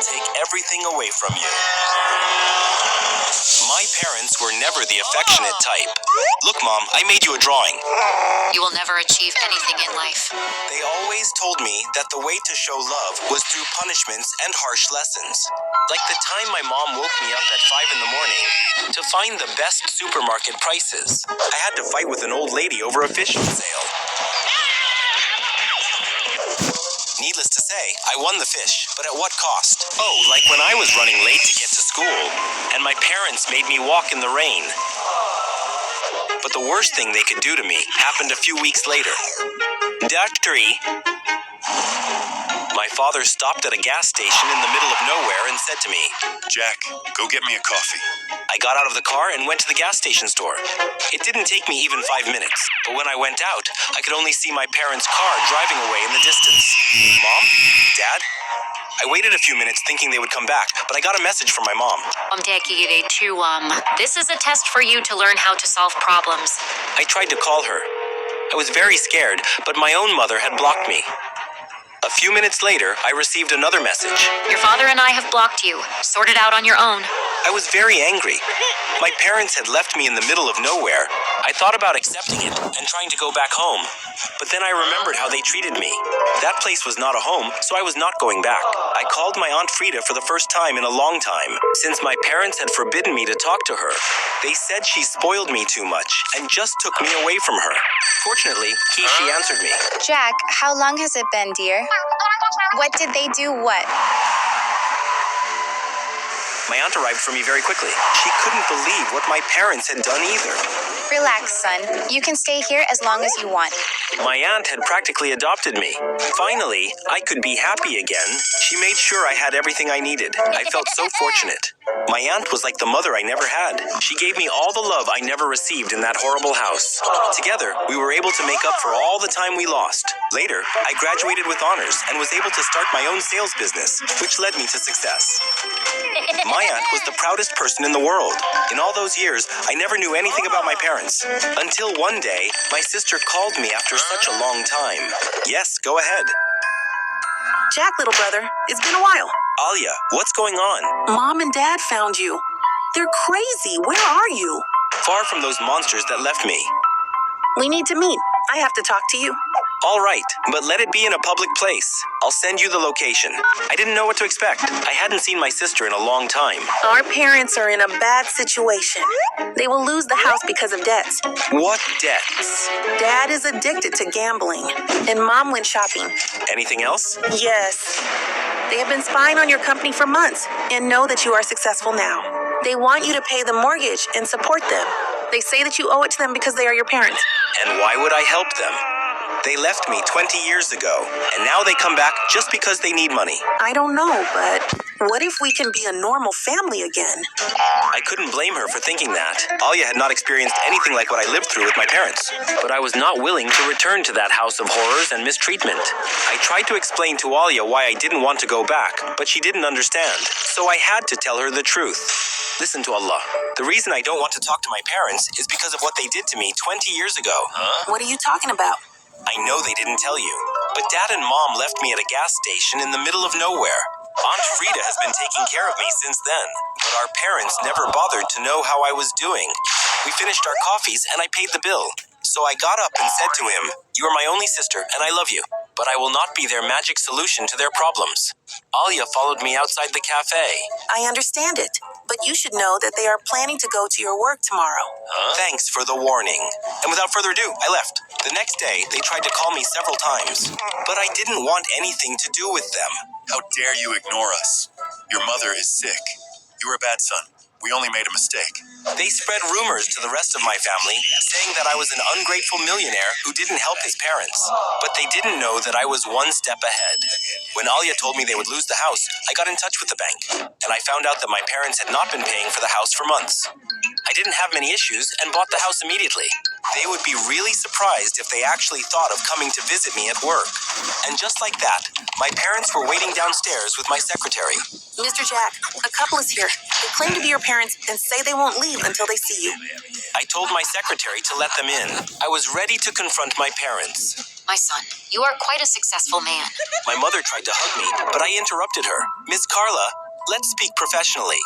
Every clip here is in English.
take everything away from you. My parents were never the affectionate type. Look, Mom, I made you a drawing. You will never achieve anything in life. They always told me that the way to show love was through punishments and harsh lessons. Like the time my mom woke me up at 5 in the morning to find the best supermarket prices. I had to fight with an old lady over a fish sale. Needless to say, I won the fish, but at what cost? Oh, like when I was running late to get to school, and my parents made me walk in the rain. But the worst thing they could do to me happened a few weeks later. Doctory. My father stopped at a gas station in the middle of nowhere and said to me, Jack, go get me a coffee. I got out of the car and went to the gas station store. It didn't take me even 5 minutes, but when I went out, I could only see my parents' car driving away in the distance. Mom? Dad? I waited a few minutes thinking they would come back, but I got a message from my mom. This is a test for you to learn how to solve problems. I tried to call her. I was very scared, but my own mother had blocked me. A few minutes later, I received another message. Your father and I have blocked you. Sort it out on your own. I was very angry. My parents had left me in the middle of nowhere. I thought about accepting it and trying to go back home. But then I remembered how they treated me. That place was not a home, so I was not going back. I called my Aunt Frida for the first time in a long time. Since my parents had forbidden me to talk to her, they said she spoiled me too much and just took me away from her. Fortunately, she answered me. Jack, how long has it been, dear? What did they do what? My aunt arrived for me very quickly. She couldn't believe what my parents had done either. Relax, son. You can stay here as long as you want. My aunt had practically adopted me. Finally, I could be happy again. She made sure I had everything I needed. I felt so fortunate. My aunt was like the mother I never had. She gave me all the love I never received in that horrible house. Together, we were able to make up for all the time we lost. Later, I graduated with honors and was able to start my own sales business, which led me to success. My aunt was the proudest person in the world. In all those years, I never knew anything about my parents. Until one day, my sister called me after such a long time. Yes, go ahead. Jack, little brother, it's been a while. Alia, what's going on? Mom and Dad found you. They're crazy. Where are you? Far from those monsters that left me. We need to meet. I have to talk to you. All right, but let it be in a public place. I'll send you the location. I didn't know what to expect. I hadn't seen my sister in a long time. Our parents are in a bad situation. They will lose the house because of debts. What debts? Dad is addicted to gambling, and Mom went shopping. Anything else? Yes. They have been spying on your company for months and know that you are successful now. They want you to pay the mortgage and support them. They say that you owe it to them because they are your parents. And why would I help them? They left me 20 years ago, and now they come back just because they need money. I don't know, but what if we can be a normal family again? I couldn't blame her for thinking that. Alia had not experienced anything like what I lived through with my parents. But I was not willing to return to that house of horrors and mistreatment. I tried to explain to Alia why I didn't want to go back, but she didn't understand. So I had to tell her the truth. Listen to Allah. The reason I don't want to talk to my parents is because of what they did to me 20 years ago. What are you talking about? I know they didn't tell you, but Dad and Mom left me at a gas station in the middle of nowhere. Aunt Frida has been taking care of me since then, but our parents never bothered to know how I was doing. We finished our coffees and I paid the bill. So I got up and said to him, "You are my only sister and I love you, but I will not be their magic solution to their problems." Alia followed me outside the cafe. I understand it, but you should know that they are planning to go to your work tomorrow. Thanks for the warning. And without further ado, I left. The next day, they tried to call me several times, but I didn't want anything to do with them. How dare you ignore us? Your mother is sick. You were a bad son. We only made a mistake. They spread rumors to the rest of my family, saying that I was an ungrateful millionaire who didn't help his parents. But they didn't know that I was one step ahead. When Alia told me they would lose the house, I got in touch with the bank, and I found out that my parents had not been paying for the house for months. I didn't have many issues and bought the house immediately. They would be really surprised if they actually thought of coming to visit me at work. And just like that, my parents were waiting downstairs with my secretary. Mr. Jack, a couple is here. They claim to be your parents and say they won't leave until they see you. I told my secretary to let them in. I was ready to confront my parents. My son, you are quite a successful man. My mother tried to hug me, but I interrupted her. Miss Carla, let's speak professionally.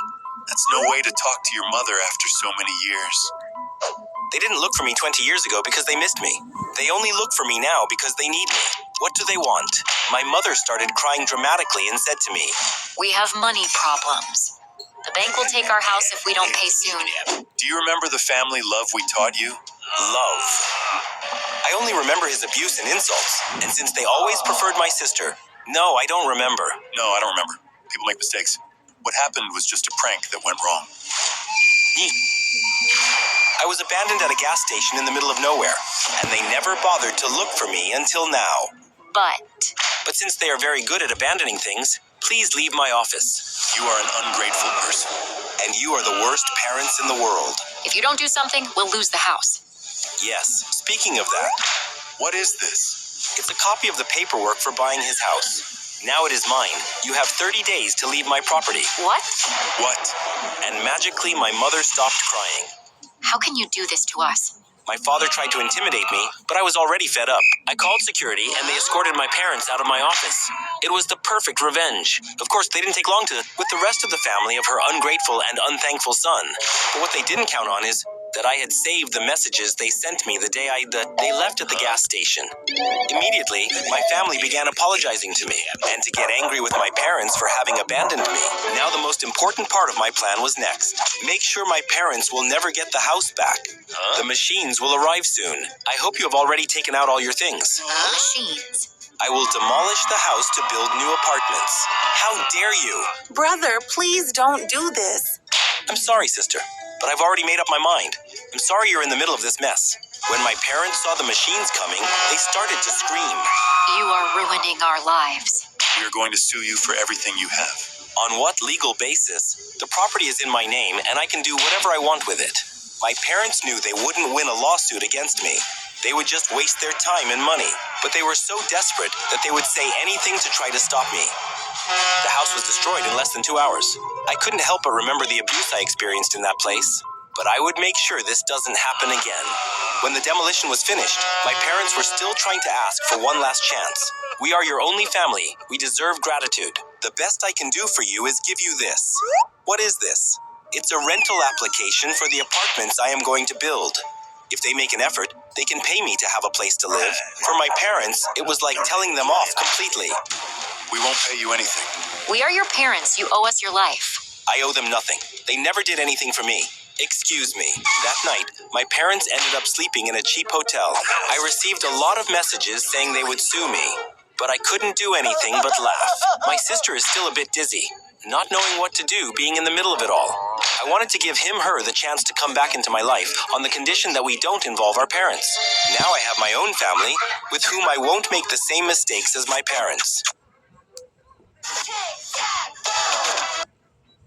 That's no way to talk to your mother after so many years. They didn't look for me 20 years ago because they missed me. They only look for me now because they need me. What do they want? My mother started crying dramatically and said to me, We have money problems. The bank will take our house if we don't pay soon. Do you remember the family love we taught you? love. I only remember his abuse and insults, and since they always preferred my sister, no, I don't remember. No, I don't remember. People make mistakes. What happened was just a prank that went wrong. I was abandoned at a gas station in the middle of nowhere, and they never bothered to look for me until now. But since they are very good at abandoning things, please leave my office. You are an ungrateful person. And you are the worst parents in the world. If you don't do something, we'll lose the house. Yes, speaking of that, What is this? it's a copy of the paperwork for buying his house. Now it is mine. You have 30 days to leave my property. What? What? And magically, my mother stopped crying. How can you do this to us? My father tried to intimidate me, but I was already fed up. I called security, and they escorted my parents out of my office. It was the perfect revenge. Of course, they didn't take long to, with the rest of the family of her ungrateful and unthankful son. But what they didn't count on is that I had saved the messages they sent me the day they left at the gas station. Immediately, my family began apologizing to me, and to get angry with my parents for having abandoned me. Now the most important part of my plan was next. Make sure my parents will never get the house back. The machines will arrive soon. I hope you have already taken out all your things. Machines. I will demolish the house to build new apartments. How dare you? Brother, please don't do this. I'm sorry, sister, but I've already made up my mind. I'm sorry you're in the middle of this mess. When my parents saw the machines coming, they started to scream. You are ruining our lives. We are going to sue you for everything you have. On what legal basis? The property is in my name, and I can do whatever I want with it. My parents knew they wouldn't win a lawsuit against me. They would just waste their time and money. But they were so desperate that they would say anything to try to stop me. The house was destroyed in less than 2 hours. I couldn't help but remember the abuse I experienced in that place. But I would make sure this doesn't happen again. When the demolition was finished, my parents were still trying to ask for one last chance. We are your only family. We deserve gratitude. The best I can do for you is give you this. What is this? It's a rental application for the apartments I am going to build. If they make an effort, they can pay me to have a place to live. For my parents, it was like telling them off completely. We won't pay you anything. We are your parents. You owe us your life. I owe them nothing. They never did anything for me. Excuse me. That night, my parents ended up sleeping in a cheap hotel. I received a lot of messages saying they would sue me, but I couldn't do anything but laugh. My sister is still a bit dizzy, not knowing what to do, being in the middle of it all. I wanted to give her the chance to come back into my life on the condition that we don't involve our parents. Now I have my own family, with whom I won't make the same mistakes as my parents.